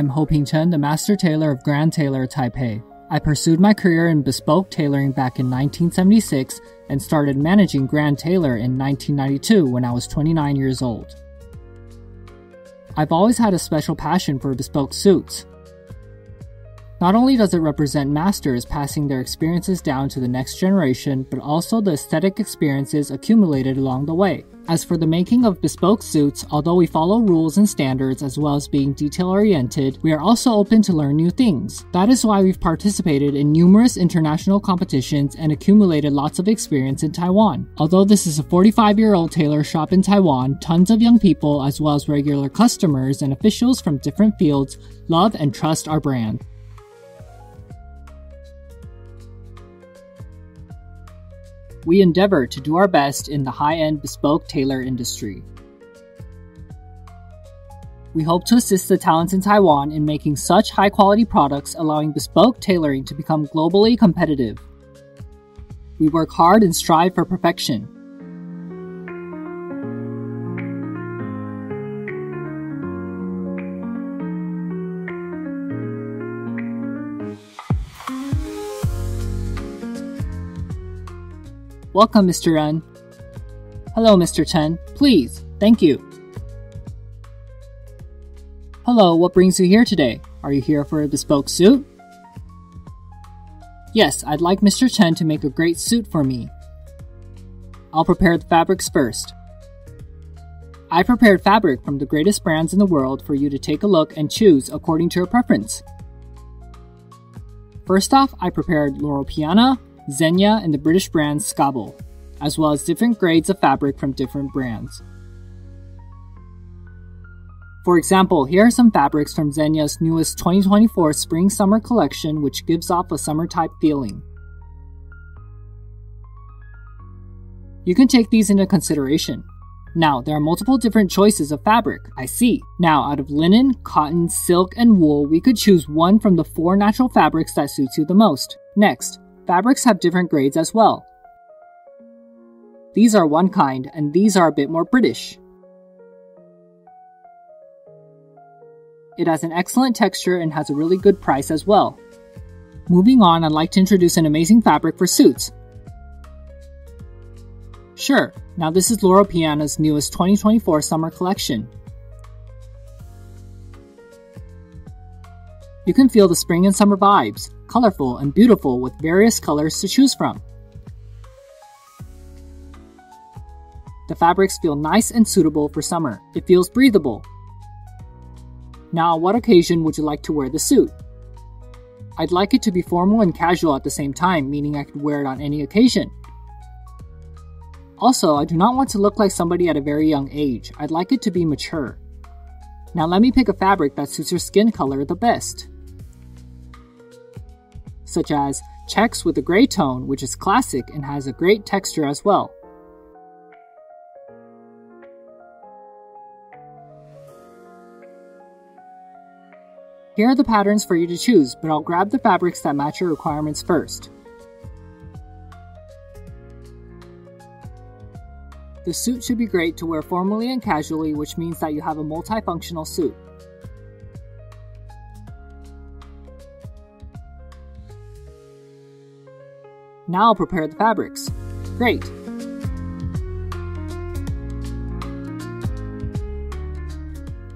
I'm Ho Ping Chen, the Master Tailor of Grand Tailor Taipei. I pursued my career in bespoke tailoring back in 1976 and started managing Grand Tailor in 1992 when I was 29 years old. I've always had a special passion for bespoke suits. Not only does it represent masters passing their experiences down to the next generation, but also the aesthetic experiences accumulated along the way. As for the making of bespoke suits, although we follow rules and standards as well as being detail-oriented, we are also open to learn new things. That is why we've participated in numerous international competitions and accumulated lots of experience in Taiwan. Although this is a 45-year-old tailor shop in Taiwan, tons of young people as well as regular customers and officials from different fields love and trust our brand. We endeavor to do our best in the high-end bespoke tailor industry. We hope to assist the talents in Taiwan in making such high-quality products, allowing bespoke tailoring to become globally competitive. We work hard and strive for perfection. Welcome, Mr. Ren. Hello, Mr. Chen. Please, thank you. Hello, what brings you here today? Are you here for a bespoke suit? Yes, I'd like Mr. Chen to make a great suit for me. I'll prepare the fabrics first. I prepared fabric from the greatest brands in the world for you to take a look and choose according to your preference. First off, I prepared Loro Piana, Xenia, and the British brand Scabel, as well as different grades of fabric from different brands. For example, here are some fabrics from Xenia's newest 2024 Spring-Summer collection, which gives off a summer-type feeling. You can take these into consideration. Now, there are multiple different choices of fabric, I see. Now, out of linen, cotton, silk, and wool, we could choose one from the 4 natural fabrics that suits you the most. Next, fabrics have different grades as well. These are one kind, and these are a bit more British. It has an excellent texture and has a really good price as well. Moving on, I'd like to introduce an amazing fabric for suits. Sure, now this is Loro Piana's newest 2024 summer collection. You can feel the spring and summer vibes, colorful and beautiful with various colors to choose from. The fabrics feel nice and suitable for summer. It feels breathable. Now, on what occasion would you like to wear the suit? I'd like it to be formal and casual at the same time, meaning I could wear it on any occasion. Also, I do not want to look like somebody at a very young age. I'd like it to be mature. Now let me pick a fabric that suits your skin color the best, such as checks with a gray tone, which is classic and has a great texture as well. Here are the patterns for you to choose, but I'll grab the fabrics that match your requirements first. The suit should be great to wear formally and casually, which means that you have a multifunctional suit. Now I'll prepare the fabrics. Great!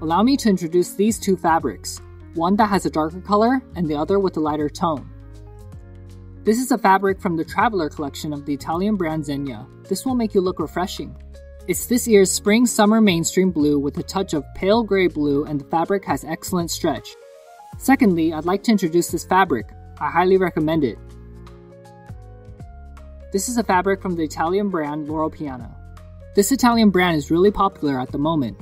Allow me to introduce these 2 fabrics, one that has a darker color and the other with a lighter tone. This is a fabric from the Traveler collection of the Italian brand Xenia. This will make you look refreshing. It's this year's spring-summer mainstream blue with a touch of pale gray blue, and the fabric has excellent stretch. Secondly, I'd like to introduce this fabric. I highly recommend it. This is a fabric from the Italian brand Loro Piana. This Italian brand is really popular at the moment.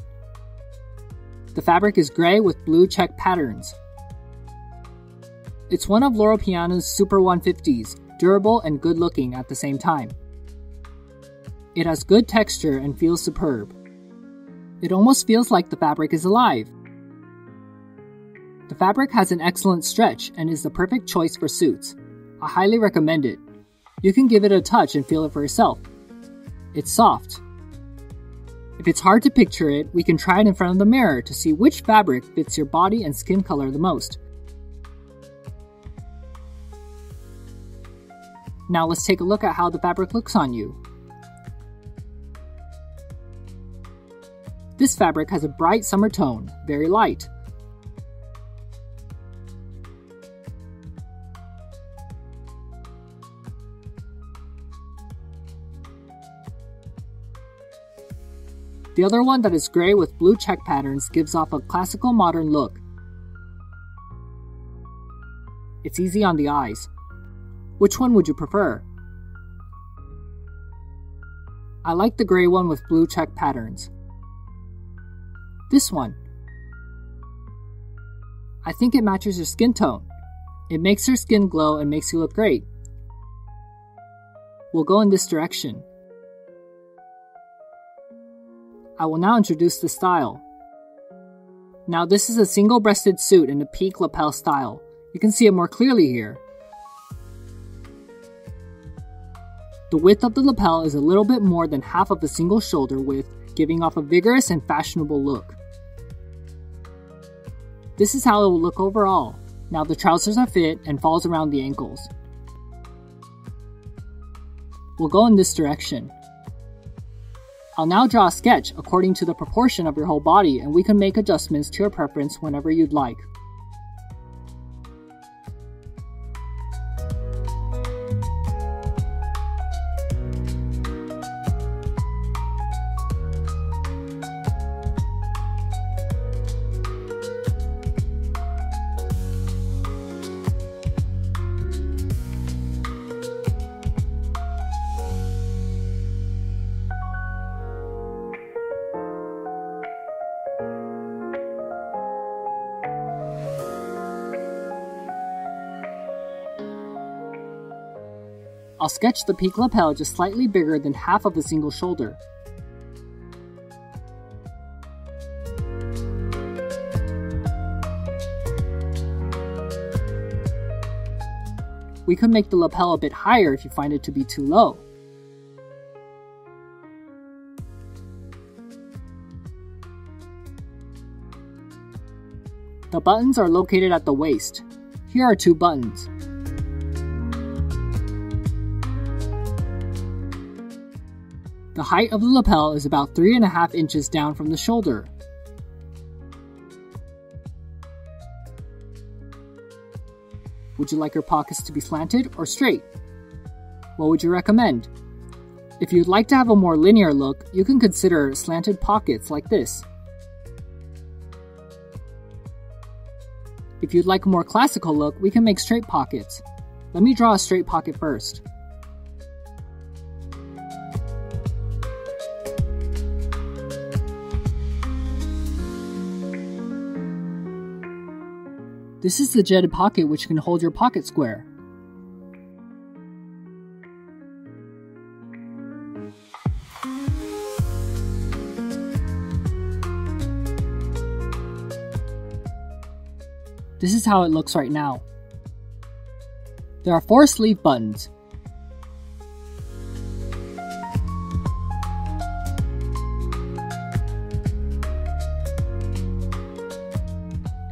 The fabric is gray with blue check patterns. It's one of Loro Piana's Super 150s, durable and good looking at the same time. It has good texture and feels superb. It almost feels like the fabric is alive. The fabric has an excellent stretch and is the perfect choice for suits. I highly recommend it. You can give it a touch and feel it for yourself. It's soft. If it's hard to picture it, we can try it in front of the mirror to see which fabric fits your body and skin color the most. Now let's take a look at how the fabric looks on you. This fabric has a bright summer tone, very light. The other one that is gray with blue check patterns gives off a classical modern look. It's easy on the eyes. Which one would you prefer? I like the gray one with blue check patterns. This one. I think it matches your skin tone. It makes your skin glow and makes you look great. We'll go in this direction. I will now introduce the style. Now this is a single-breasted suit in a peak lapel style. You can see it more clearly here. The width of the lapel is a little bit more than half of the single shoulder width, giving off a vigorous and fashionable look. This is how it will look overall. Now the trousers are fit and falls around the ankles. We'll go in this direction. I'll now draw a sketch according to the proportion of your whole body, and we can make adjustments to your preference whenever you'd like. I'll sketch the peak lapel just slightly bigger than half of a single shoulder. We could make the lapel a bit higher if you find it to be too low. The buttons are located at the waist. Here are 2 buttons. The height of the lapel is about 3.5 inches down from the shoulder. Would you like your pockets to be slanted or straight? What would you recommend? If you'd like to have a more linear look, you can consider slanted pockets like this. If you'd like a more classical look, we can make straight pockets. Let me draw a straight pocket first. This is the jetted pocket, which can hold your pocket square. This is how it looks right now. There are 4 sleeve buttons.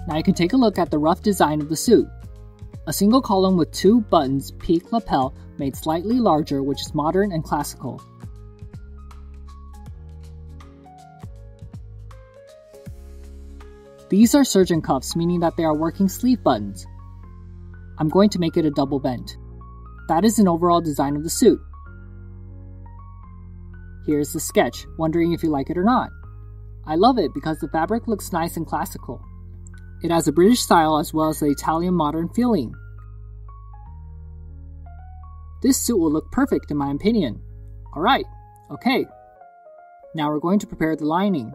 Now you can take a look at the rough design of the suit. A single column with 2 buttons, peak lapel, made slightly larger, which is modern and classical. These are surgeon cuffs, meaning that they are working sleeve buttons. I'm going to make it a double vent. That is an overall design of the suit. Here's the sketch, wondering if you like it or not. I love it because the fabric looks nice and classical. It has a British style as well as the Italian modern feeling. This suit will look perfect in my opinion. Alright, okay. Now we're going to prepare the lining.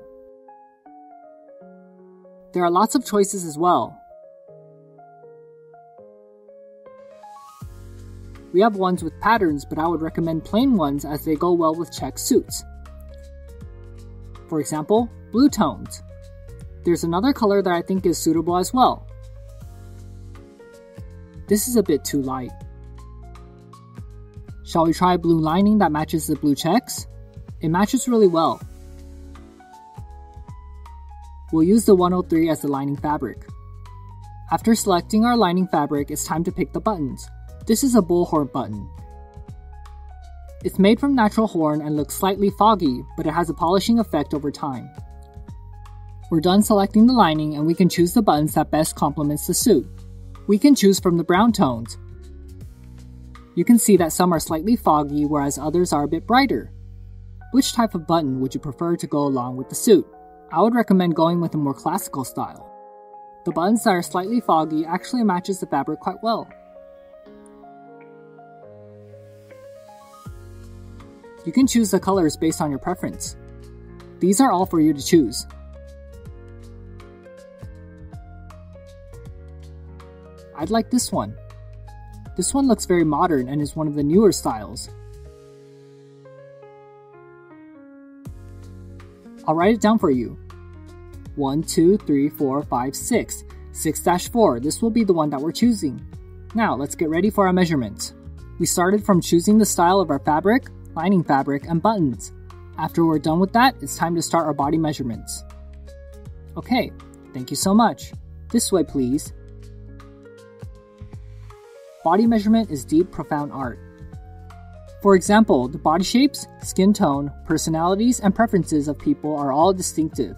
There are lots of choices as well. We have ones with patterns, but I would recommend plain ones as they go well with check suits. For example, blue tones. There's another color that I think is suitable as well. This is a bit too light. Shall we try blue lining that matches the blue checks? It matches really well. We'll use the 103 as the lining fabric. After selecting our lining fabric, it's time to pick the buttons. This is a bullhorn button. It's made from natural horn and looks slightly foggy, but it has a polishing effect over time. We're done selecting the lining and we can choose the buttons that best complements the suit. We can choose from the brown tones. You can see that some are slightly foggy whereas others are a bit brighter. Which type of button would you prefer to go along with the suit? I would recommend going with a more classical style. The buttons that are slightly foggy actually matches the fabric quite well. You can choose the colors based on your preference. These are all for you to choose. I'd like this one. This one looks very modern and is one of the newer styles. I'll write it down for you. 1, 2, 3, 4, 5, 6. 6-4, this will be the one that we're choosing. Now let's get ready for our measurements. We started from choosing the style of our fabric, lining fabric, and buttons. After we're done with that, it's time to start our body measurements. Okay, thank you so much. This way please. Body measurement is deep, profound art. For example, the body shapes, skin tone, personalities, and preferences of people are all distinctive.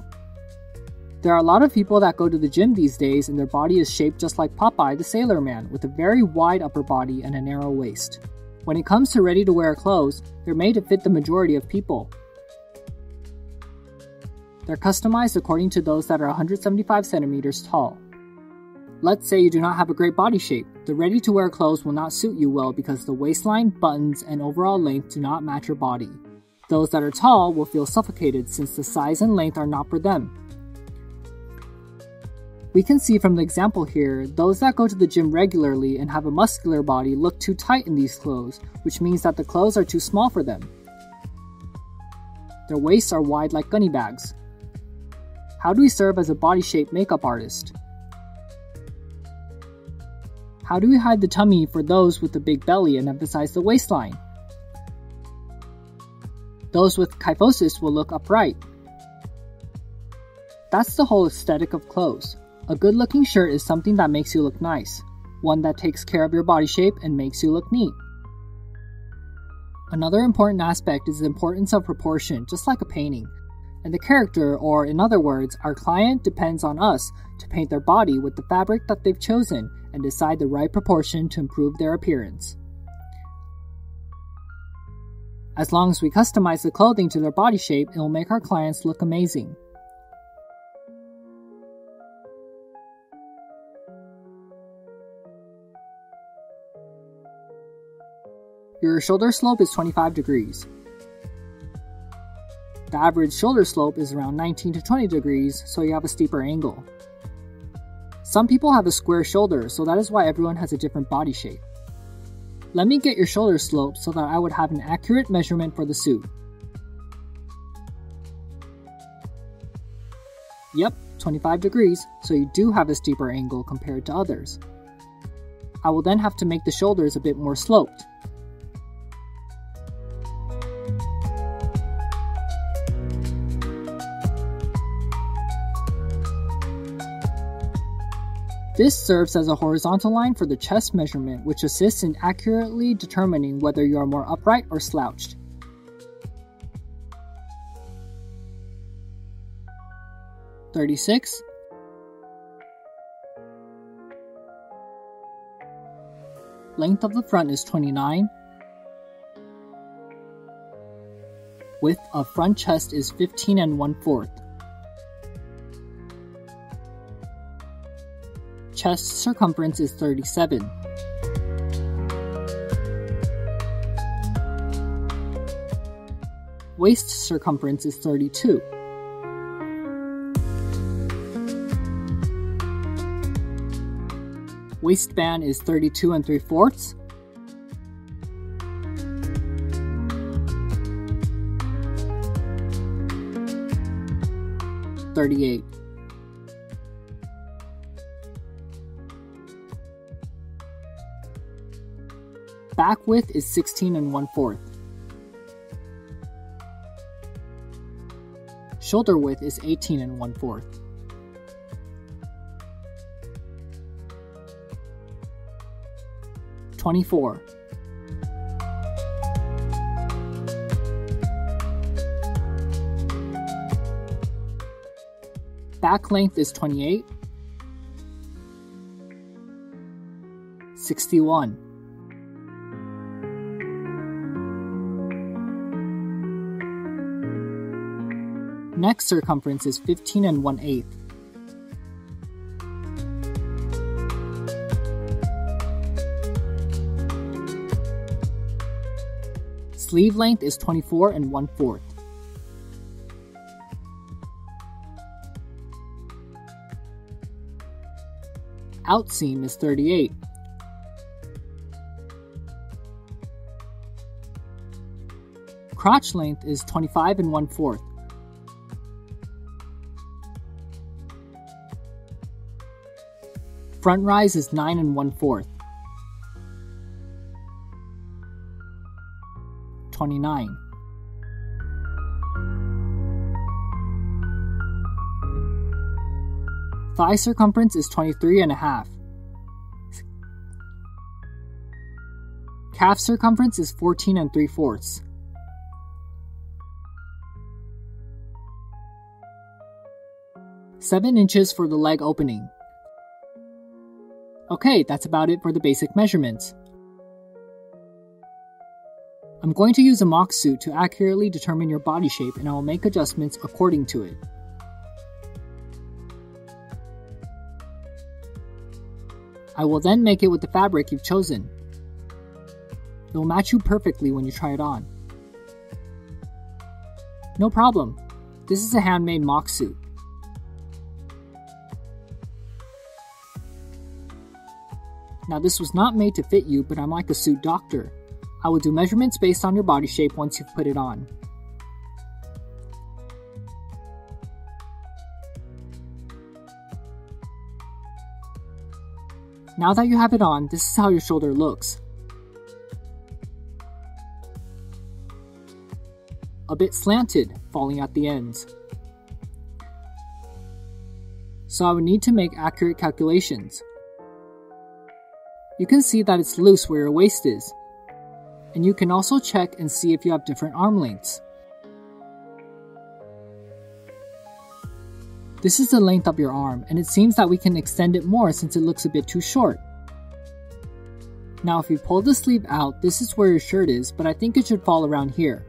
There are a lot of people that go to the gym these days and their body is shaped just like Popeye the Sailor Man with a very wide upper body and a narrow waist. When it comes to ready-to-wear clothes, they're made to fit the majority of people. They're customized according to those that are 175 centimeters tall. Let's say you do not have a great body shape. The ready-to-wear clothes will not suit you well because the waistline, buttons, and overall length do not match your body. Those that are tall will feel suffocated since the size and length are not for them. We can see from the example here, those that go to the gym regularly and have a muscular body look too tight in these clothes, which means that the clothes are too small for them. Their waists are wide like gunny bags. How do we serve as a body shape makeup artist? How do we hide the tummy for those with a big belly and emphasize the waistline? Those with kyphosis will look upright. That's the whole aesthetic of clothes. A good-looking shirt is something that makes you look nice, one that takes care of your body shape and makes you look neat. Another important aspect is the importance of proportion, just like a painting. And the character, or in other words, our client depends on us to paint their body with the fabric that they've chosen and decide the right proportion to improve their appearance. As long as we customize the clothing to their body shape, it will make our clients look amazing. Your shoulder slope is 25 degrees. The average shoulder slope is around 19 to 20 degrees, so you have a steeper angle. Some people have a square shoulder, so that is why everyone has a different body shape. Let me get your shoulder slope so that I would have an accurate measurement for the suit. Yep, 25 degrees, so you do have a steeper angle compared to others. I will then have to make the shoulders a bit more sloped. This serves as a horizontal line for the chest measurement, which assists in accurately determining whether you are more upright or slouched. "36. Length of the front is 29. Width of front chest is 15 1/4. Chest circumference is 37. Waist circumference is 32. Waistband is 32 3/4. "38. Back width is 16 1/4. Shoulder width is 18 1/4. 24. Back length is 28. 61. Neck circumference is 15 1/8. Sleeve length is 24 1/4. Outseam is 38. Crotch length is 25 1/4. Front rise is 9 1/4. 29. Thigh circumference is 23 1/2. Calf circumference is 14 3/4. Seven inches for the leg opening. Okay, that's about it for the basic measurements. I'm going to use a mock suit to accurately determine your body shape, and I will make adjustments according to it. I will then make it with the fabric you've chosen. It will match you perfectly when you try it on. No problem. This is a handmade mock suit. Now this was not made to fit you, but I'm like a suit doctor. I will do measurements based on your body shape once you've put it on. Now that you have it on, this is how your shoulder looks. A bit slanted, falling at the ends. So I would need to make accurate calculations. You can see that it's loose where your waist is. And you can also check and see if you have different arm lengths. This is the length of your arm, and it seems that we can extend it more since it looks a bit too short. Now if you pull the sleeve out, this is where your shirt is, but I think it should fall around here.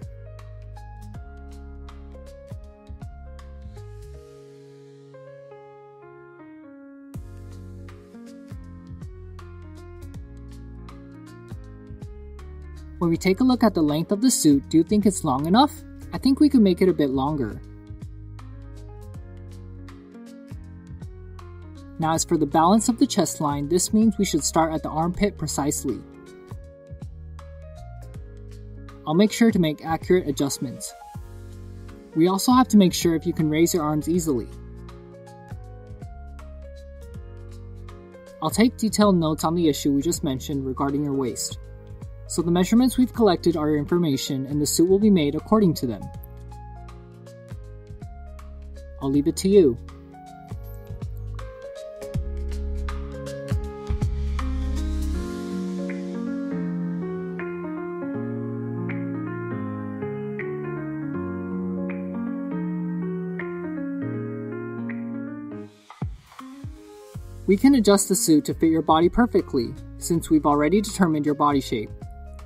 When we take a look at the length of the suit, do you think it's long enough? I think we could make it a bit longer. Now as for the balance of the chest line, this means we should start at the armpit precisely. I'll make sure to make accurate adjustments. We also have to make sure if you can raise your arms easily. I'll take detailed notes on the issue we just mentioned regarding your waist. So the measurements we've collected are your information, and the suit will be made according to them. I'll leave it to you. We can adjust the suit to fit your body perfectly, since we've already determined your body shape.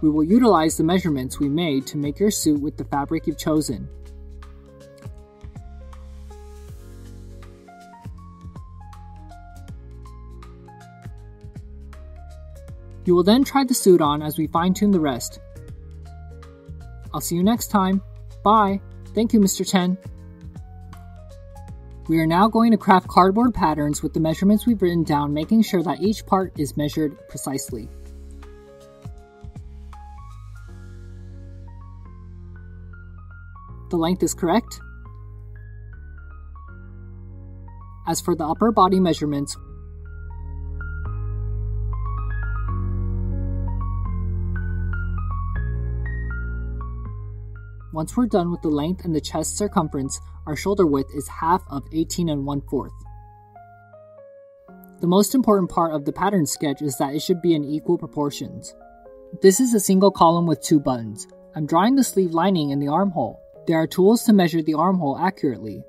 We will utilize the measurements we made to make your suit with the fabric you've chosen. You will then try the suit on as we fine-tune the rest. I'll see you next time. Bye. Thank you, Mr. Chen. We are now going to craft cardboard patterns with the measurements we've written down, making sure that each part is measured precisely. The length is correct. As for the upper body measurements, once we're done with the length and the chest circumference, our shoulder width is half of 18 1/4. The most important part of the pattern sketch is that it should be in equal proportions. This is a single column with 2 buttons. I'm drawing the sleeve lining in the armhole. There are tools to measure the armhole accurately.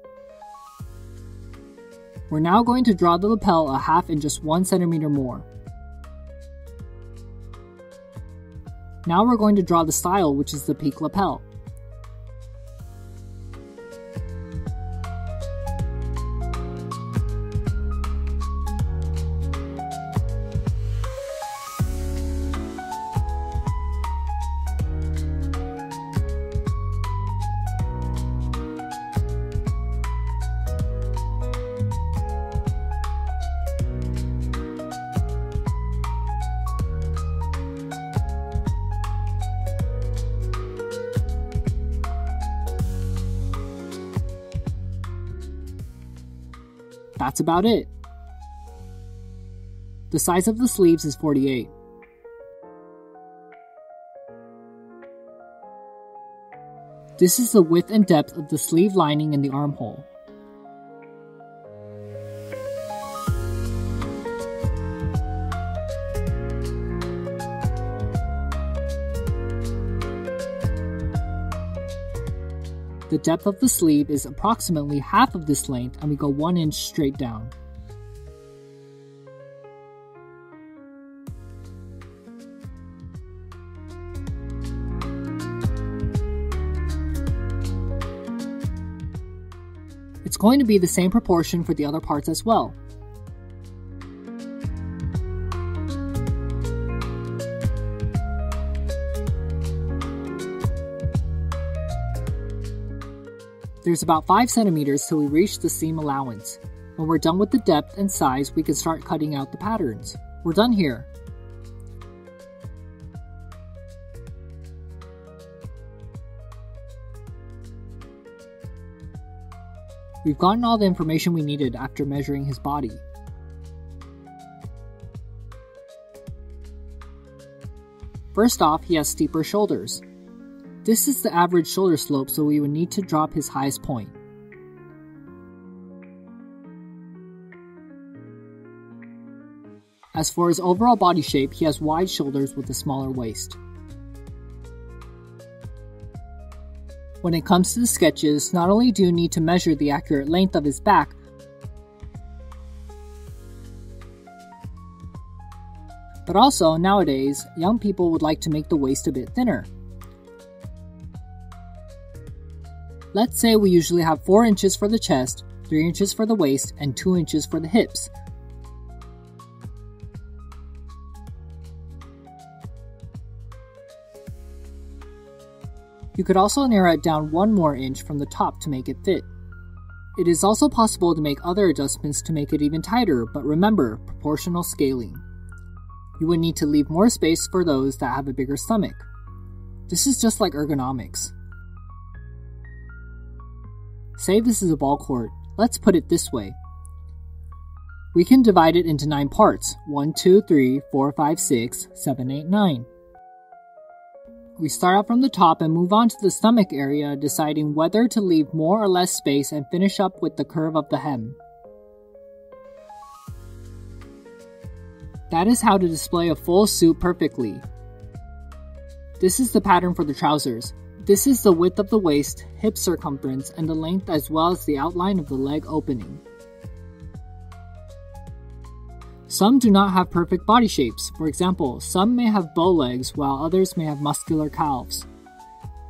We're now going to draw the lapel a half and just 1 centimeter more. Now we're going to draw the style, which is the peak lapel. That's about it. The size of the sleeves is 48. This is the width and depth of the sleeve lining in the armhole. The depth of the sleeve is approximately half of this length, and we go 1 inch straight down. It's going to be the same proportion for the other parts as well. There's about 5 centimeters till we reach the seam allowance. When we're done with the depth and size, we can start cutting out the patterns. We're done here. We've gotten all the information we needed after measuring his body. First off, he has steeper shoulders. This is the average shoulder slope, so we would need to drop his highest point. As for his overall body shape, he has wide shoulders with a smaller waist. When it comes to the sketches, not only do you need to measure the accurate length of his back, but also, nowadays, young people would like to make the waist a bit thinner. Let's say we usually have 4 inches for the chest, 3 inches for the waist, and 2 inches for the hips. You could also narrow it down 1 more inch from the top to make it fit. It is also possible to make other adjustments to make it even tighter, but remember, proportional scaling. You would need to leave more space for those that have a bigger stomach. This is just like ergonomics. Say this is a ball court. Let's put it this way. We can divide it into 9 parts. 1, 2, 3, 4, 5, 6, 7, 8, 9. We start out from the top and move on to the stomach area, deciding whether to leave more or less space and finish up with the curve of the hem. That is how to display a full suit perfectly. This is the pattern for the trousers. This is the width of the waist, hip circumference, and the length as well as the outline of the leg opening. Some do not have perfect body shapes. For example, some may have bow legs while others may have muscular calves.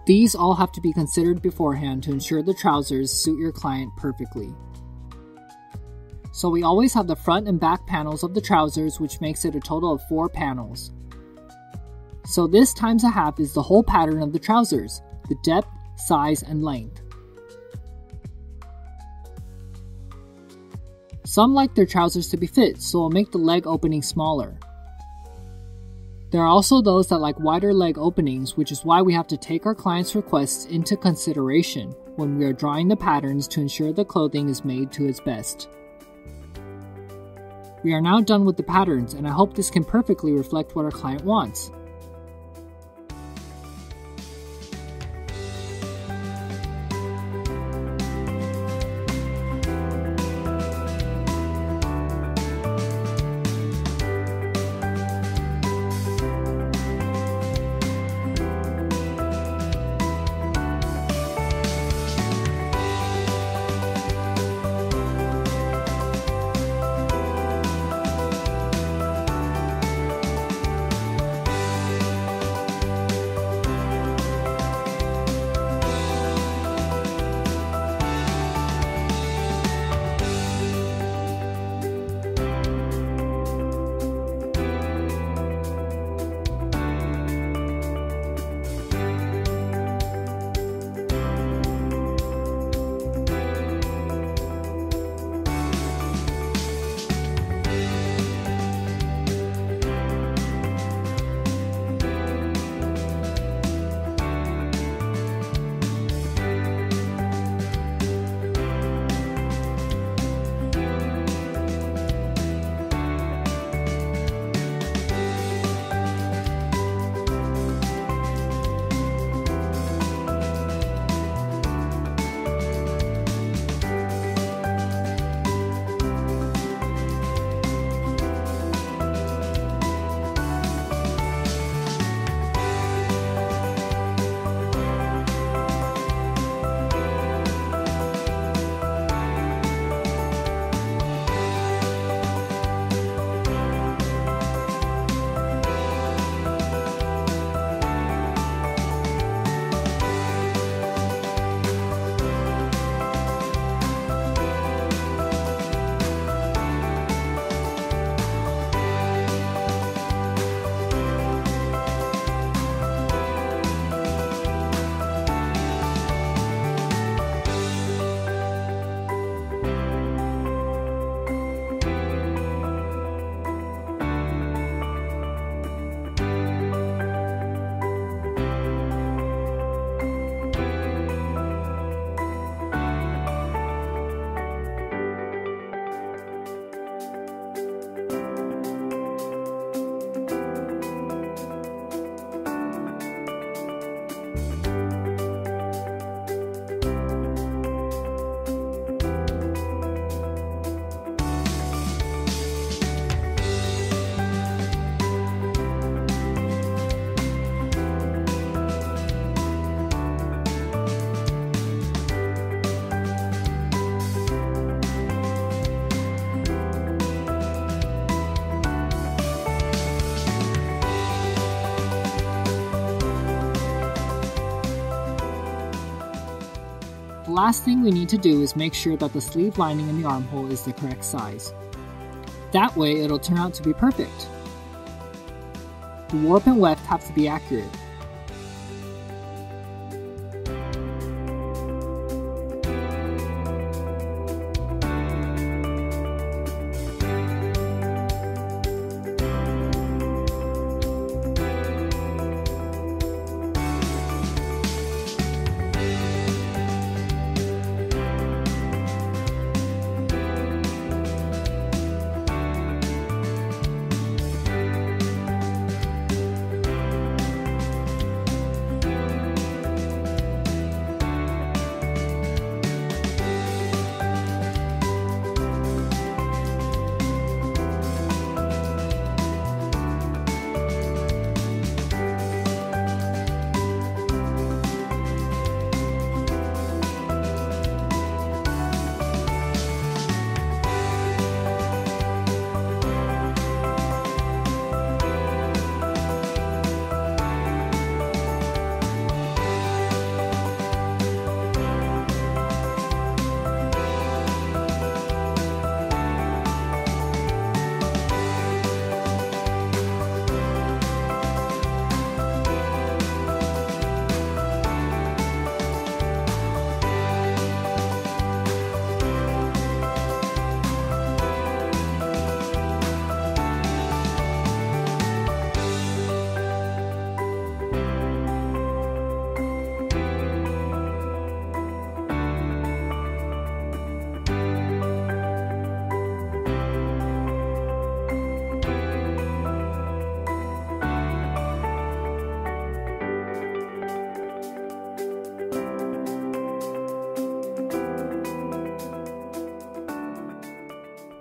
These all have to be considered beforehand to ensure the trousers suit your client perfectly. So we always have the front and back panels of the trousers, which makes it a total of 4 panels. So this times a half is the whole pattern of the trousers, the depth, size, and length. Some like their trousers to be fit, so we'll make the leg opening smaller. There are also those that like wider leg openings, which is why we have to take our clients' requests into consideration when we are drawing the patterns to ensure the clothing is made to its best. We are now done with the patterns, and I hope this can perfectly reflect what our client wants. last thing we need to do is make sure that the sleeve lining in the armhole is the correct size. That way it'll turn out to be perfect. The warp and weft have to be accurate.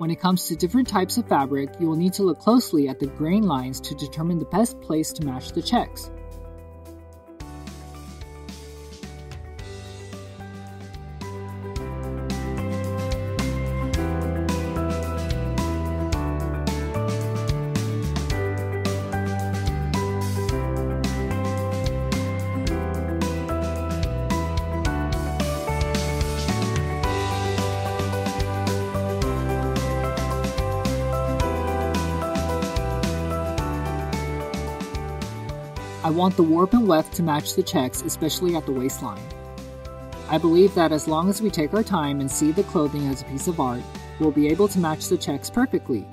When it comes to different types of fabric, you will need to look closely at the grain lines to determine the best place to match the checks. I want the warp and weft to match the checks, especially at the waistline. I believe that as long as we take our time and see the clothing as a piece of art, we'll be able to match the checks perfectly.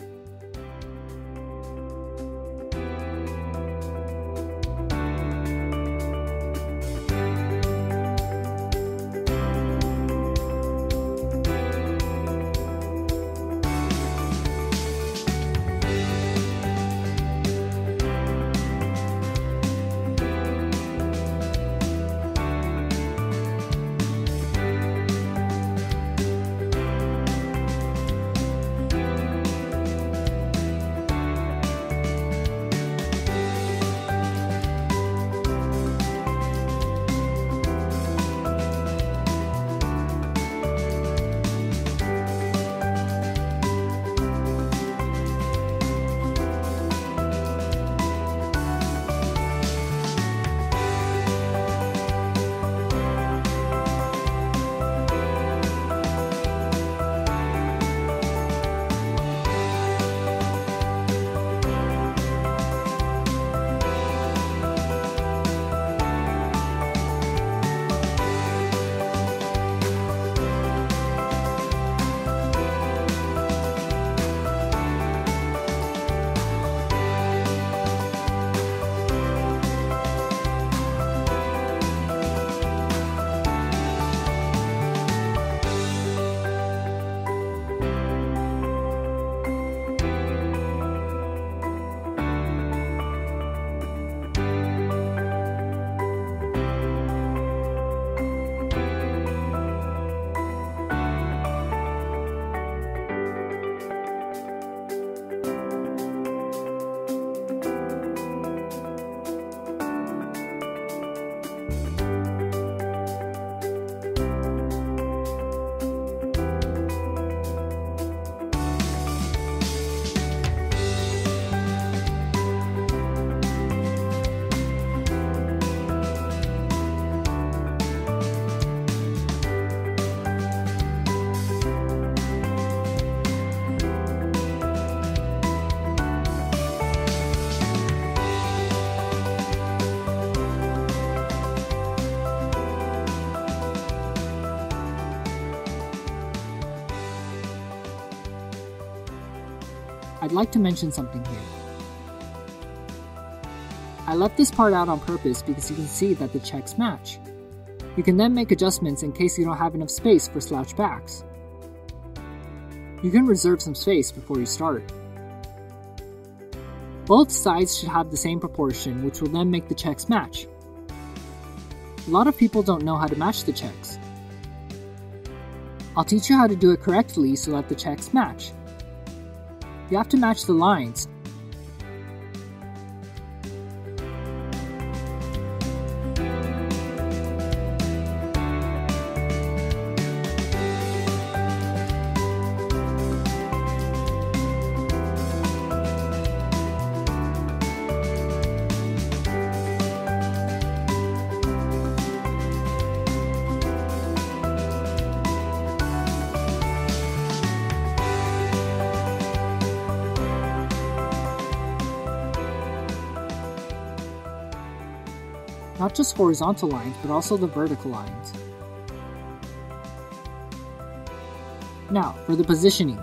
I'd like to mention something here. I left this part out on purpose because you can see that the checks match. You can then make adjustments in case you don't have enough space for slouch backs. You can reserve some space before you start. Both sides should have the same proportion, which will then make the checks match. A lot of people don't know how to match the checks. I'll teach you how to do it correctly so that the checks match. You have to match the lines. Not just horizontal lines, but also the vertical lines. Now, for the positioning.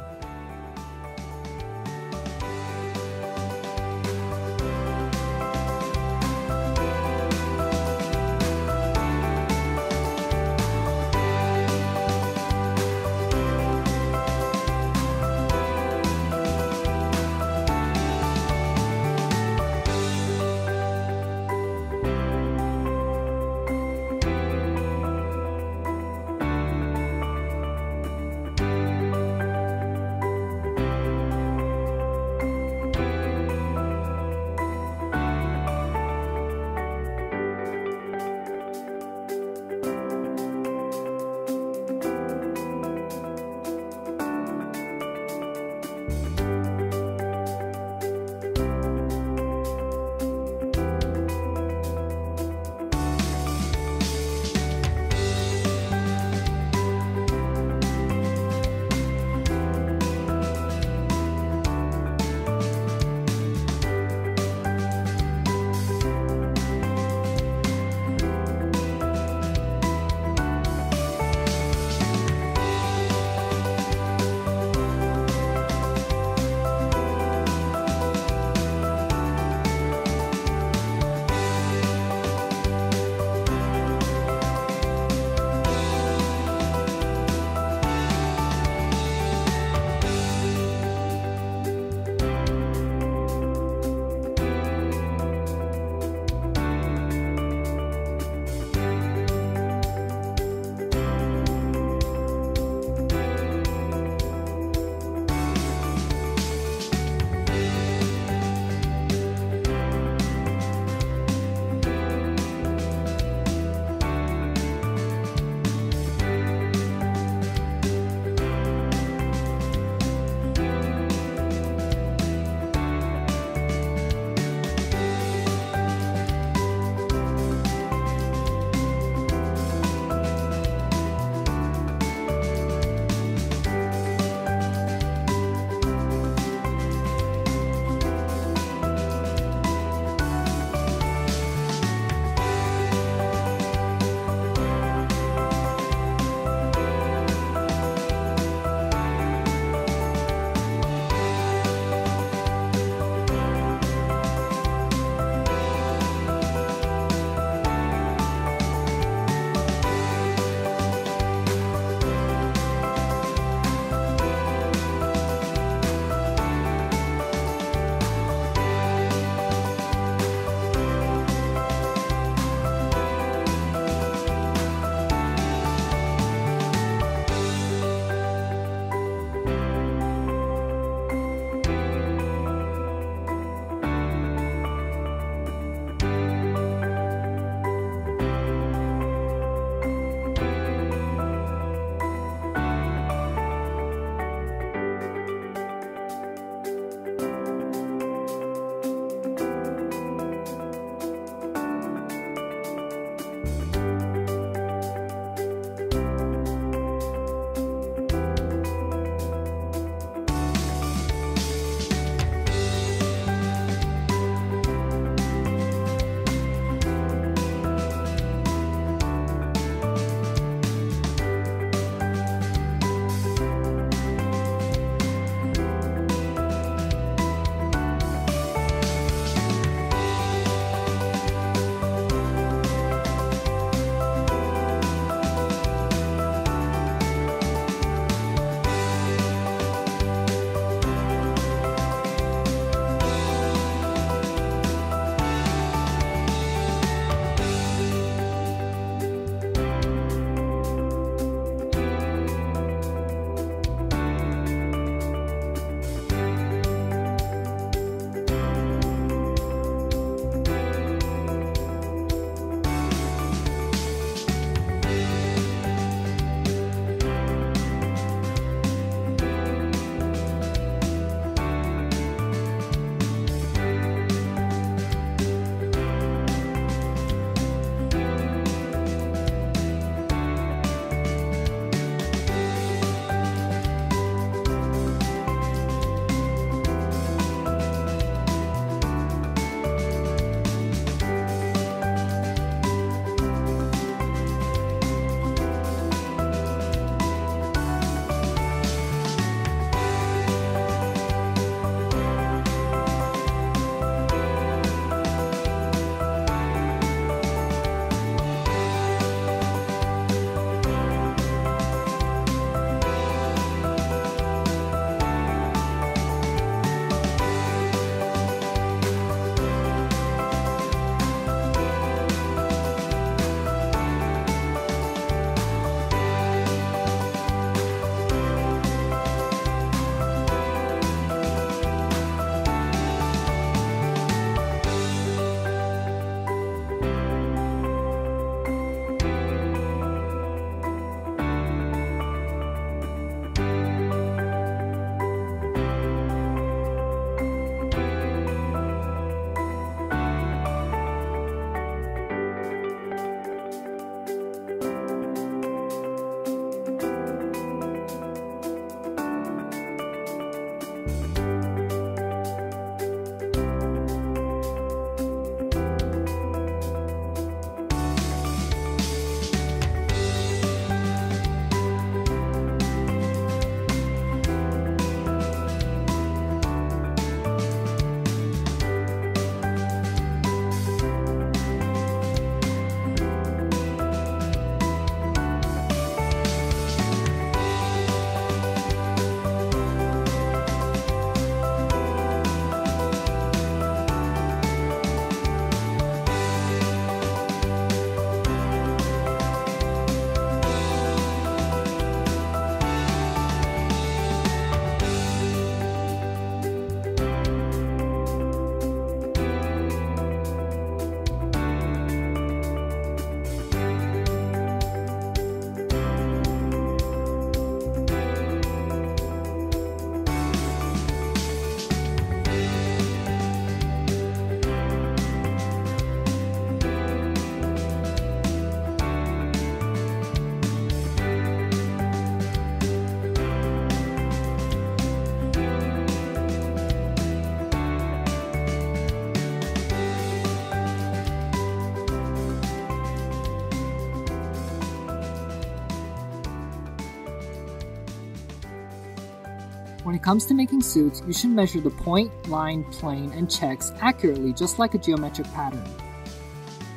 When it comes to making suits, you should measure the point, line, plane, and checks accurately, just like a geometric pattern.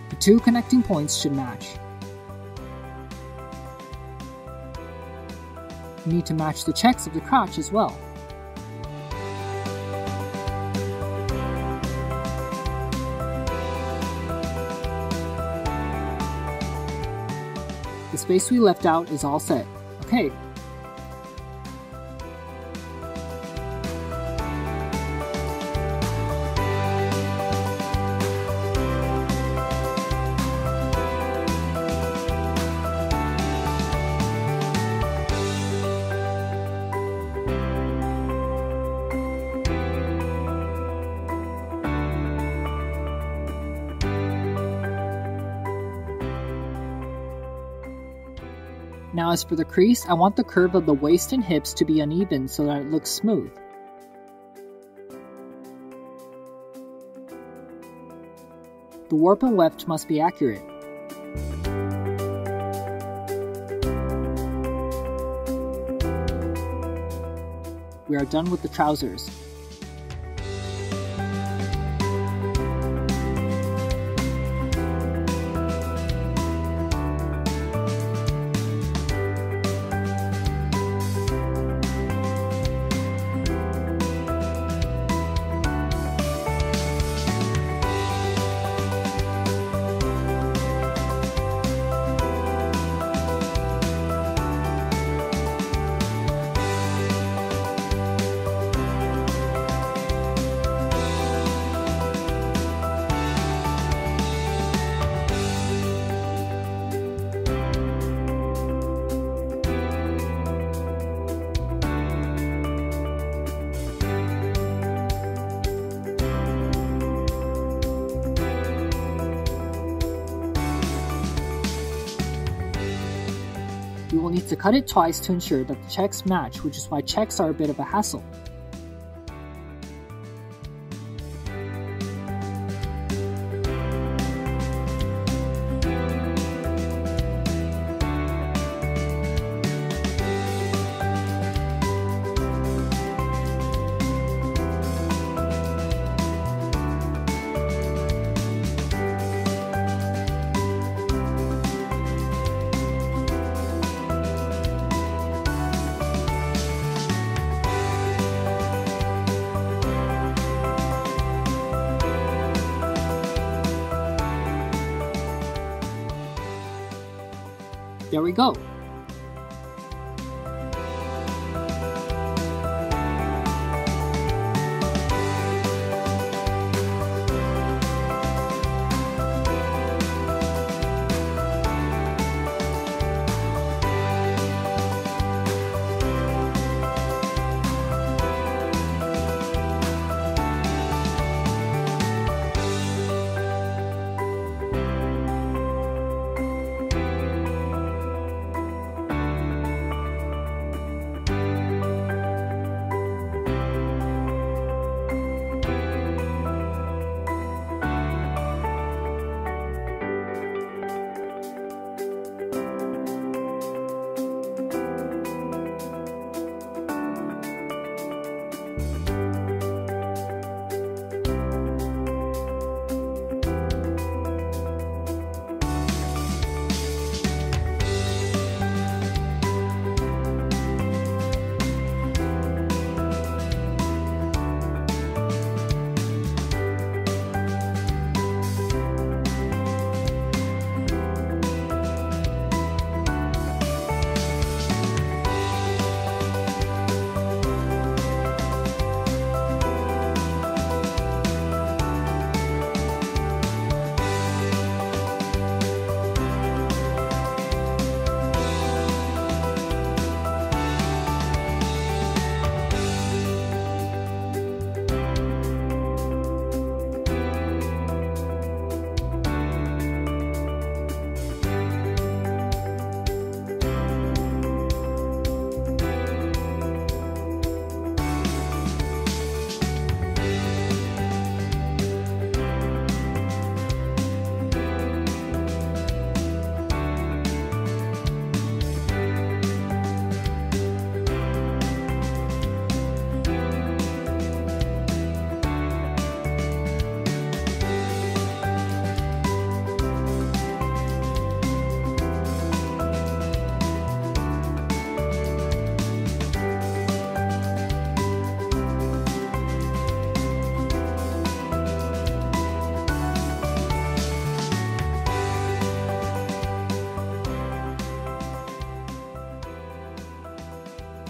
The two connecting points should match. You need to match the checks of the crotch as well. The space we left out is all set. Okay. Now as for the crease, I want the curve of the waist and hips to be uneven so that it looks smooth. The warp and weft must be accurate. We are done with the trousers. We will need to cut it twice to ensure that the checks match, which is why checks are a bit of a hassle. There we go.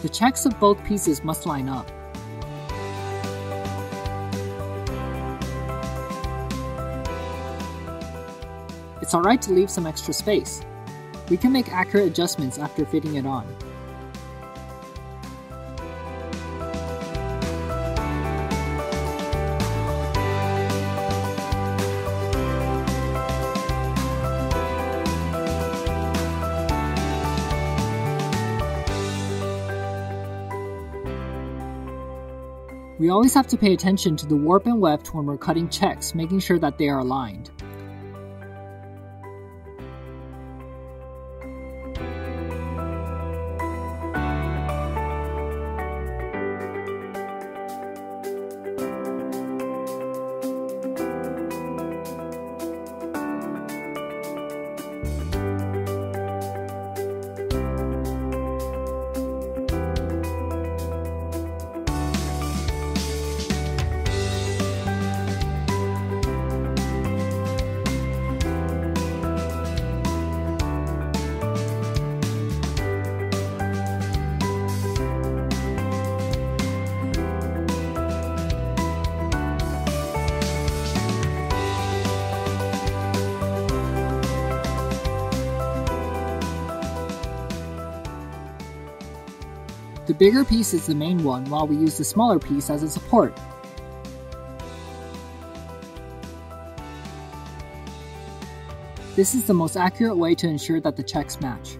The checks of both pieces must line up. It's alright to leave some extra space. We can make accurate adjustments after fitting it on. We always have to pay attention to the warp and weft when we're cutting checks, making sure that they are aligned. The bigger piece is the main one, while we use the smaller piece as a support. This is the most accurate way to ensure that the checks match.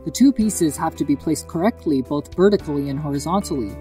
The two pieces have to be placed correctly both vertically and horizontally.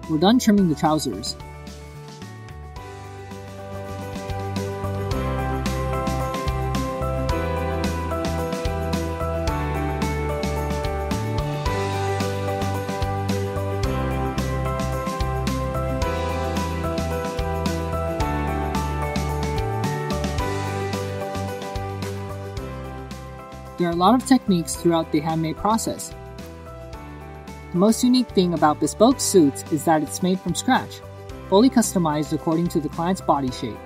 We're done trimming the trousers. There are a lot of techniques throughout the handmade process. The most unique thing about bespoke suits is that it's made from scratch, fully customized according to the client's body shape.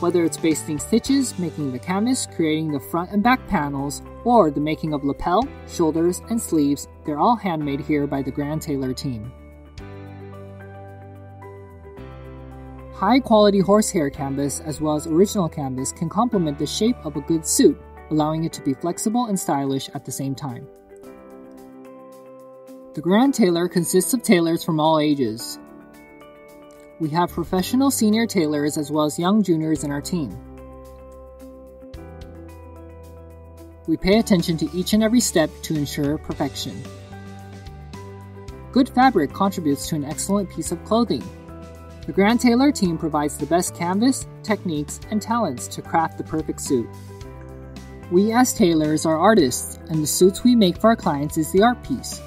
Whether it's basting stitches, making the canvas, creating the front and back panels, or the making of lapel, shoulders, and sleeves, they're all handmade here by the Grand Tailor team. High-quality horsehair canvas as well as original canvas can complement the shape of a good suit, allowing it to be flexible and stylish at the same time. The Grand Tailor consists of tailors from all ages. We have professional senior tailors as well as young juniors in our team. We pay attention to each and every step to ensure perfection. Good fabric contributes to an excellent piece of clothing. The Grand Tailor team provides the best canvas, techniques, and talents to craft the perfect suit. We as tailors are artists, and the suits we make for our clients is the art piece.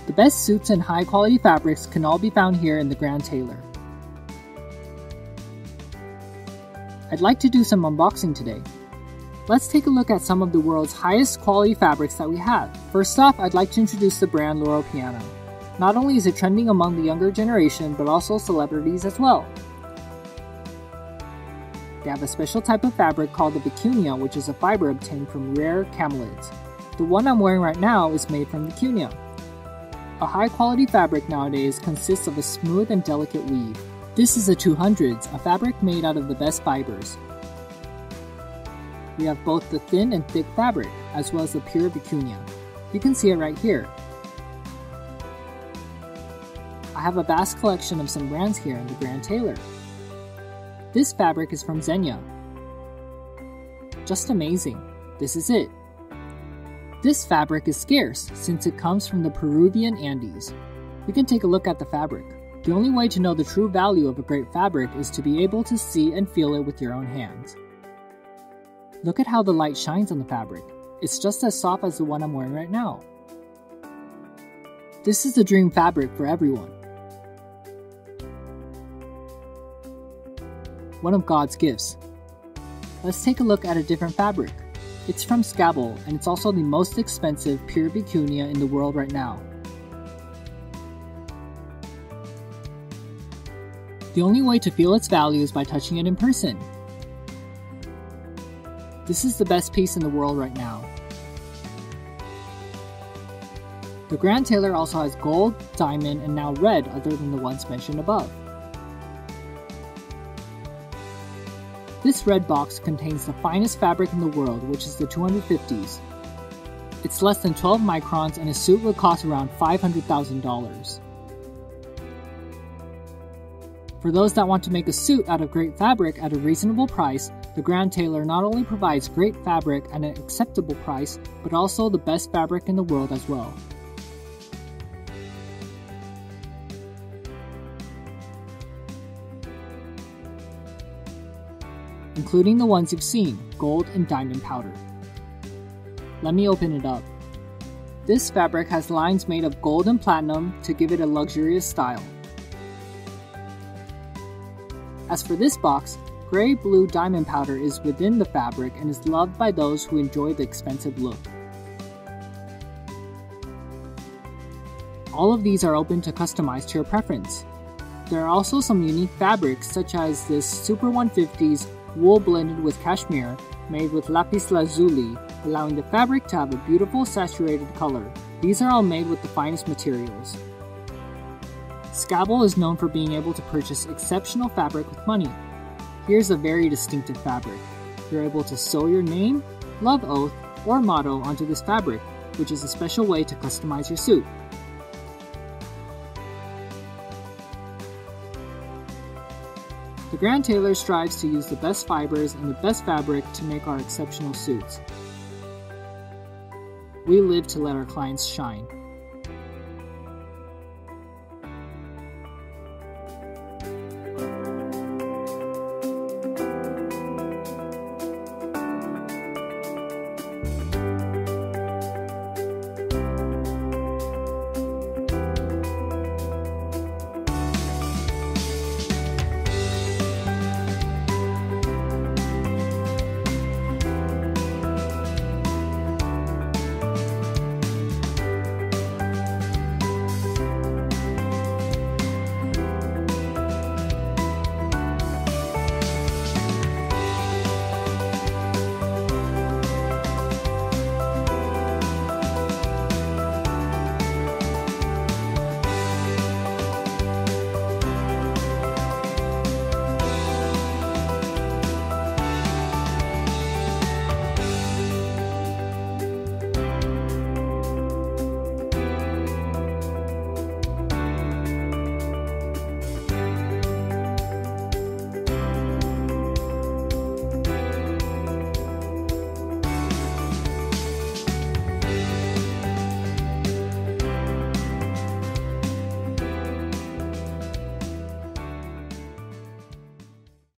The best suits and high-quality fabrics can all be found here in the Grand Tailor. I'd like to do some unboxing today. Let's take a look at some of the world's highest quality fabrics that we have. First off, I'd like to introduce the brand Loro Piano. Not only is it trending among the younger generation, but also celebrities as well. They have a special type of fabric called the vicuña, which is a fiber obtained from rare camelids. The one I'm wearing right now is made from vicuña. A high-quality fabric nowadays consists of a smooth and delicate weave. This is a 200s, a fabric made out of the best fibers. We have both the thin and thick fabric, as well as the pure vicuña. You can see it right here. I have a vast collection of some brands here in the Grand Tailor. This fabric is from Xenia. Just amazing. This is it. This fabric is scarce since it comes from the Peruvian Andes. We can take a look at the fabric. The only way to know the true value of a great fabric is to be able to see and feel it with your own hands. Look at how the light shines on the fabric. It's just as soft as the one I'm wearing right now. This is the dream fabric for everyone. One of God's gifts. Let's take a look at a different fabric. It's from Scabble, and it's also the most expensive pure vicuña in the world right now. The only way to feel its value is by touching it in person. This is the best piece in the world right now. The Grand Tailor also has gold, diamond, and now red other than the ones mentioned above. This red box contains the finest fabric in the world, which is the 250s. It's less than 12 microns and a suit would cost around $500,000. For those that want to make a suit out of great fabric at a reasonable price, the Grand Tailor not only provides great fabric at an acceptable price, but also the best fabric in the world as well. Including the ones you've seen, gold and diamond powder. Let me open it up. This fabric has lines made of gold and platinum to give it a luxurious style. As for this box, gray blue diamond powder is within the fabric and is loved by those who enjoy the expensive look. All of these are open to customize to your preference. There are also some unique fabrics such as this Super 150's wool blended with cashmere made with lapis lazuli, allowing the fabric to have a beautiful saturated color. These are all made with the finest materials. Scabble is known for being able to purchase exceptional fabric with money. Here's a very distinctive fabric. You're able to sew your name, love oath, or motto onto this fabric, which is a special way to customize your suit. The Grand Tailor strives to use the best fibers and the best fabric to make our exceptional suits. We live to let our clients shine.